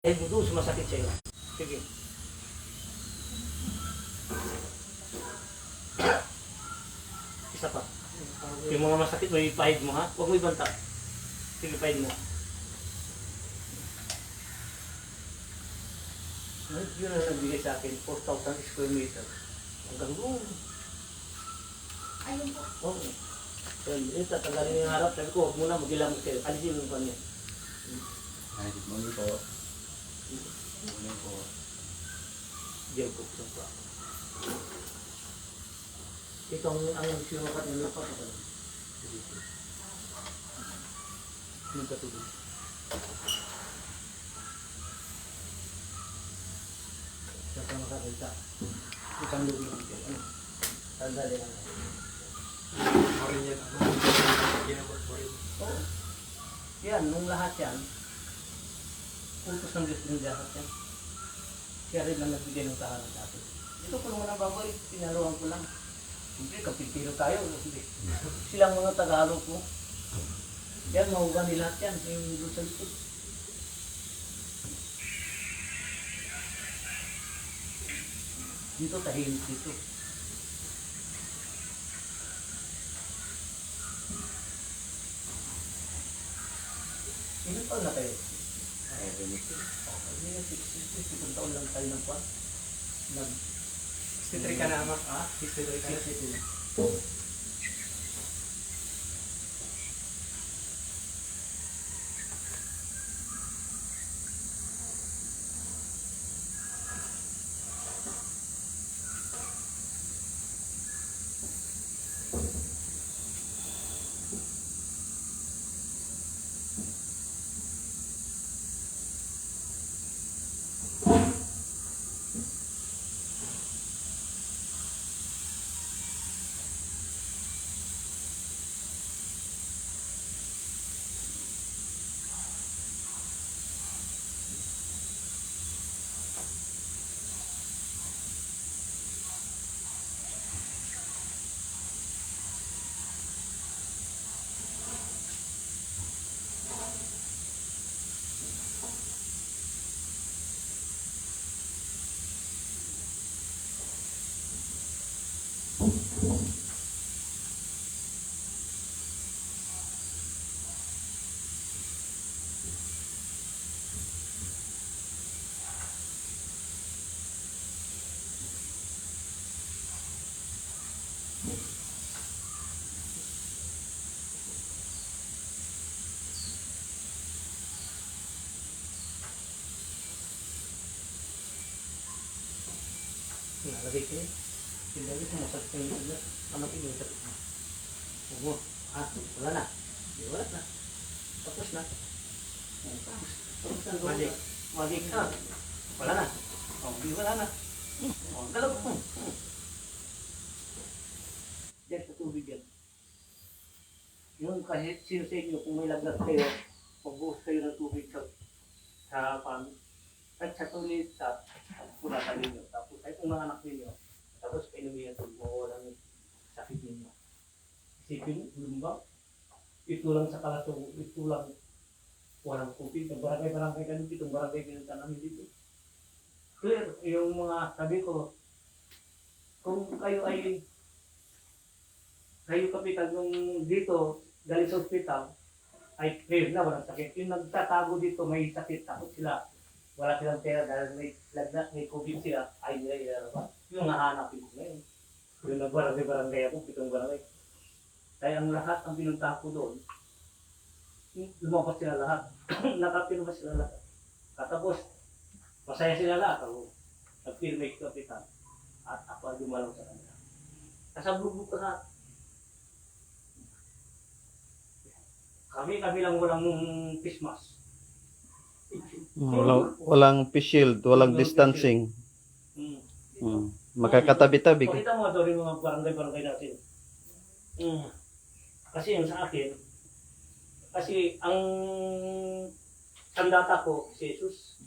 Ay, doon sumasakit sa'yo. Sige. Isa pa. Yung mga masakit mo, ipahid mo ha. Huwag mo ibanta. Sige, pahid mo. Yun ang nagbigay sa akin, 4,000 square meter. Hanggang doon. Ayun po. Oo. So, yun, tatanggalin yung harap. Sabi ko, huwag mo na, mag-ilamot kayo. Alisin mo pa niya. Ay, good morning po. Good morning po. Diyan ko pa. Ito ang sinukat ng lupa ko. Nagkatulog. Sa pangkakita. Isang lubi ng ito. Ano? Sandali lang. Morning yan. Ginabot po rin. Oo. Yan, nung lahat yan, utos ng Diyos ng lahat yan. Kaya rin lang nagbigay ng tahanan sa atin. Ito ko naman ang babalik, pinaluhan ko lang. Siyempre, kapitiro tayo. Hindi. Silang mga Tagalog ko. Yan, mahugan nila lahat yan. Yung doon sa likod. Dito, tahimik dito. Ilan taon na kayo? Ay, rinig po. Hindi na, 60 taon lang tayo ng kwan. 63 ka na, ama. Ah, 63 ka na. 60. Nalagay kayo. Sindali ko, masakit kayo yung ulat. Amatin yung sakit mo. Huwag mo. Ah, wala na. Di, wala na. Tapos na. Tapos na. Magic. Magic ka. Wala na. Oh, di wala na. Oh, galaw ko. Diyan sa tubig yan. Yung kahit sino sa inyo, kung may lagnat kayo, magbuhos kayo ng tubig sa pan. At sa tulit sa puratan ninyo. Tapos ay kung mga anak ninyo, tapos painumin ang tubig mo, walang sakit ninyo. Isipin, lumbang, ito lang sa kalatong, ito lang walang kupit. Ang barangay ka dito, itong barangay pinunta namin dito. Clear, yung mga sabi ko, kung kayo kapitan nung dito, galing sa ospital, ay clear na, walang sakit. Yung nagtatago dito, may sakit, takot sila. Wala silang pera dahil may lagnat, may COVID sila, ay nila ilalabas. Yung nahanapin ko ngayon. Yung nagbarangay ako, 7 barangay. Kaya ang lahat ang pinunta ko doon, lumabas sila lahat. Nakapilabas sila lahat. Katapos, masaya sila lahat. Ako, nag-firmate kapitan. At ako ay dumalaw sa kanila. Kasablubog ka lahat. Kami lang walang Christmas. Walang face shield, walang distancing. Makakatabi-tabi. Pakita mo ito rin mga barangay natin. Kasi yung sa akin, kasi ang sandata ko, si Jesus,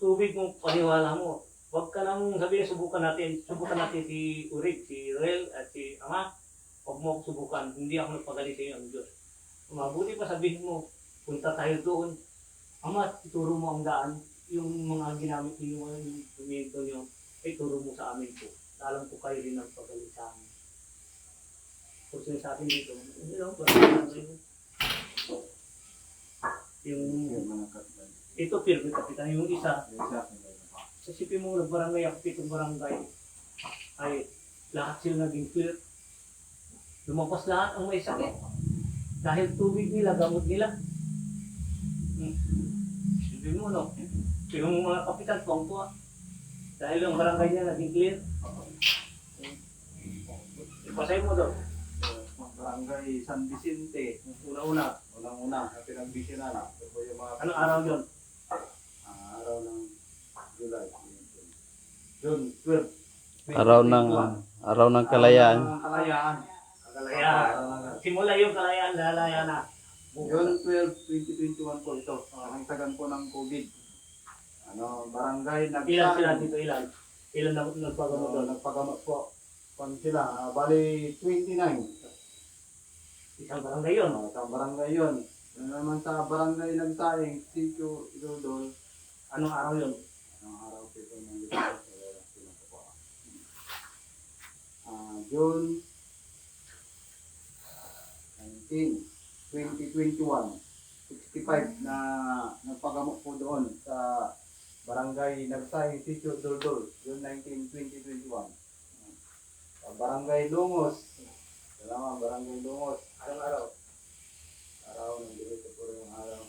tubig mo, paniwala mo. Huwag ka nang sabihin, subukan natin si Urig, si Rel, at si Ama. Huwag mo subukan, hindi ako nagpagaling sa inyo ang Diyos. Mabuti pa sabihin mo, punta tayo doon. Ama, ituro mo ang daan, yung mga ginamit niyo, yung tumito niyo, ituro mo sa amin po. Alam ko kayo rin ang pagaling sa amin. Kung sinasabi dito, yung ito, Pirmi Kapitan, yung isa, sasipin mo, nagbarangay ako, pitong barangay, ay lahat sila naging clear. Lumabas lahat ang may sakit. Dahil tubig nila, gamot nila. Sabihin mo, no? Yung mga kapitan, tuwang-tuwa. Dahil yung barangay niya naging clear. Ipasay mo doon. Barangay San Vicente. Una-una. Unang-una, na pinagbisyonan. Ito po yung mga... Anong araw yun? araw ng July. June 12. Araw ng kalayaan. Kalayaan. Kalayaan. Simula yung kalayaan, lalaya na. June 12, 2021 po ito. Nakagtagan po ng COVID. Barangay Ilan sila Nagsan. dito, ilan? Ilan na nagpagamot doon? Nagpagamot po. Kung sila, bali 29. Isang barangay yun. Sa barangay yun. Yun naman sa barangay Nagsaing, Sitio Idodol. Anong araw yun? Anong araw po ito ng June 19, 2021. 65 na nagpagamot po doon sa barangay Nagsaing, Sitio Idodol. June 19, 2021. Sa barangay Lungos. Salamat, barangay Lungos. Anong araw? Araw ng dito po yung araw.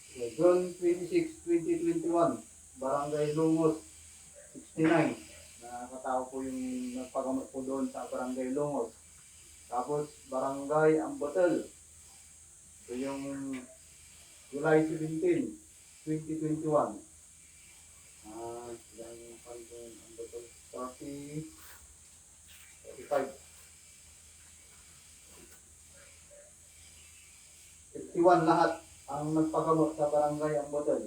So, June 26, 2021, Barangay Lungos 69. Nakakatao po yung nagpagamot po doon sa Barangay Lungos. Tapos Barangay Ambatal. So yung July 17, 2021. Yung Ambatal 30, 35. 51 lahat ang nagpagamot sa barangay Ambatal.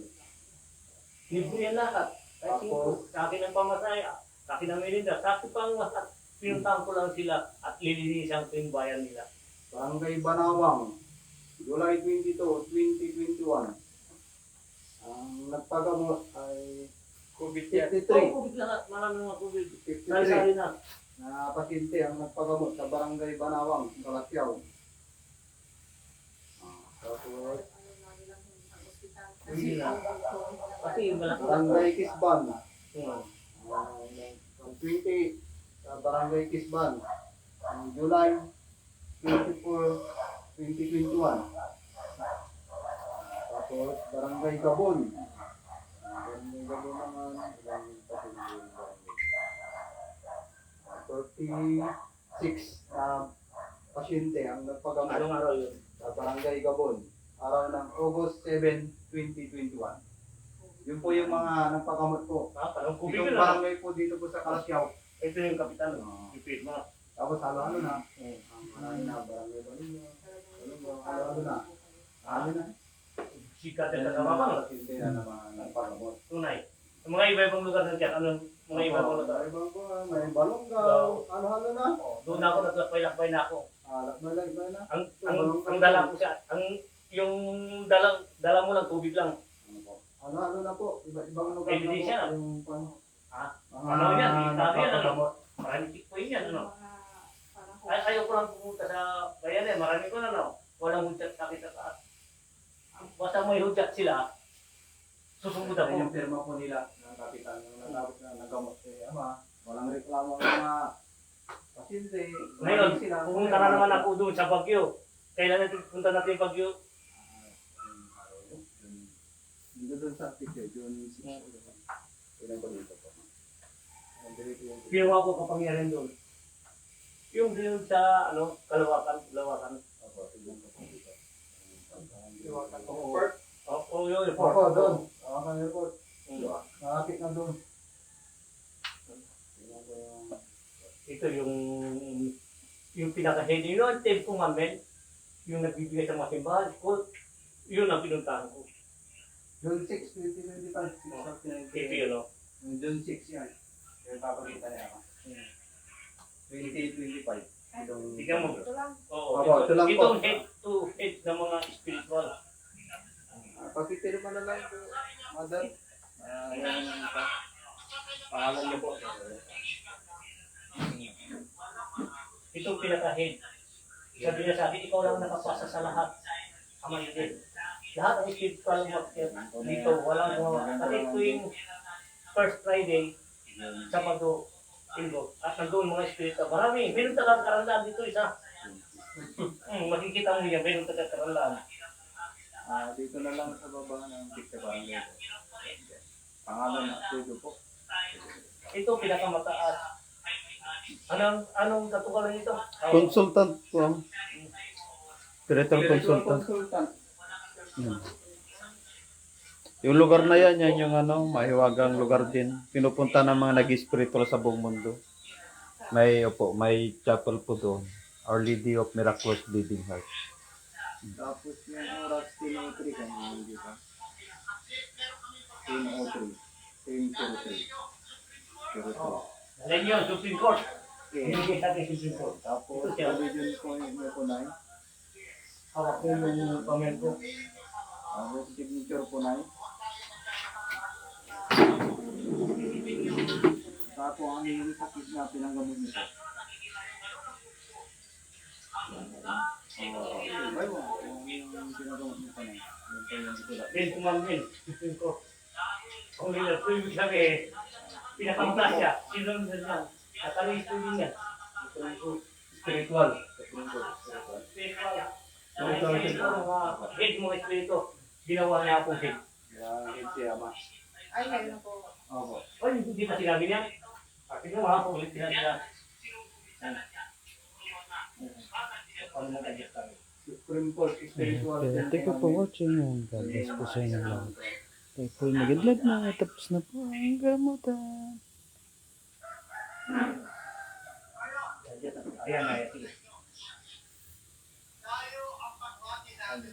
Libre yan lahat. Kahit Tapos- sa akin ang pamasaya, sa akin ang melinda, sa akin pang lahat. Pinuntahan ko lang sila at lilinisan ko yung bayan nila. Barangay Banawang, July 22, 2021. Ang nagpagamot ay COVID 53. COVID lahat. Maraming mga COVID. 53 Sari-sari na. na pasyente ang nagpagamot sa Barangay Banawang, Kalasyaw. Tapos Hindi na. Kasi malaki. Barangay Kisban, Hmm. ang 20 sa Barangay Kisban, ang July 24, 2021. Tapos Barangay Gabon. Barangay Gabon naman, ilang pasyente yung barangay. 36 na pasyente ang nagpagamot Anong araw yun? sa Barangay Gabon. Araw ng August 7, 2021. Yun po yung mga nagpagamot po. Parang COVID Yung yun ah. barangay po dito po sa Kalasyaw. Ito yung kapitan. Ipit mo. Tapos halo-halo na. Marami na, barangay Balino. Halo-halo na. Halo na. Sikat yung kasama pa. Hindi na naman nagpagamot. Tunay. Yung mga iba-ibang lugar na dyan, anong mga iba-ibang lugar? Ibang po, may balonggaw. Halo-halo na. Doon ako naglakbay-lakbay na ako. Lakbay na. Ang dala ko siya, yung dala mo lang, tubig lang. Halo-halo na po. Iba-ibang lugar na po. Ebidensya na. Yung Ha? mga Ano yan? Sabi yan, ano? nagpapagamot. Marami checkpoint yan, ano? Ayaw ko lang pumunta sa bayan eh, marami ko na, no? Walang hudyat sa akin sa taas. Basta may hudyat sila, susunod Ito yung ako. firma po nila ng kapitan ng natapos na nagamot kay Ama. Walang reklamo ng mga pasyente. Ngayon, Sila- pumunta na naman ako doon sa Baguio. Kailan natin punta natin yung Baguio? Dito doon sa picture, June 6. Ilan ko dito po. Dito yung Pinuha ko kapangyarihan doon. Yung doon sa, Kalawakan. Opo, tignan ko po dito. Oo. Oo, yun, yung Opo, doon. Ako ng airport. Mm. Nakakit na doon. Tignan ko yung... Ito yung pinaka-head. Yun ang tape ko, mamen. Yung nagbibigay sa mga simbahan. Yun ang pinuntahan ko. June 6, 2025. Ito yun, no? Yung June 6 yan. Yung papakita niya ako. 2025. Itong, Tingnan mo. Ito lang. Oo, Opo, ito lang po. itong head to head ng mga spiritual. Pakipirma na lang po, Mother. Yan ang pangalan niyo po. Itong pinaka-head. Sabi niya sa akin, ikaw lang nakapasa sa lahat. Ama din. Lahat ng spiritual market dito, walang mga. Kasi tuwing first Friday, Sabado, Linggo, at nandun mga spiritual. Marami. Meron talagang karandaan dito isa. Makikita mo yan, meron talagang karandaan. Dito na lang sa baba ng Tikta Barangay po. Pangalan na Tudo po. Ito pinakamataas. Anong katukalan nito? Consultant po. Spiritual consultant. Consultant. Hmm. Yung lugar na yan, yan yung ano, mahiwagang lugar din. Pinupunta ng mga nag-spiritual sa buong mundo. May chapel po doon. Our Lady of Miraculous Bleeding Heart. Tapos yung oras 10:03 kung hindi pa. 10:03. 10:03. Oh. Yan yun, Supreme Court. Okay. Binigay sa atin Supreme Court. Tapos religion ko yung po na. Hawak ko yung pamel ko. Tapos signature po na. Tapos ang yung sakit na pinanggamot nito. Ay mo, yung pinagamot mo pa na. Yung pa yung ito lang. Then kumangin, Supreme Court. Kung nila, ito yung sabi, pinakamataas siya. Sino lang? Nakalisto din yan. Spiritual. Spiritual. Head mo espiritu. Ginawa niya akong head. Yan, si Ama. Ay, meron po. Opo. O, hindi pa sinabi niya. Ginawa akong head niya. Paano mo kajit kami? Supreme Court, spiritual. Thank you for watching. God bless po sa inyo lang. Tayo po magandlag na. Tapos na po ang gamutan. Ayan na, sige. Ano?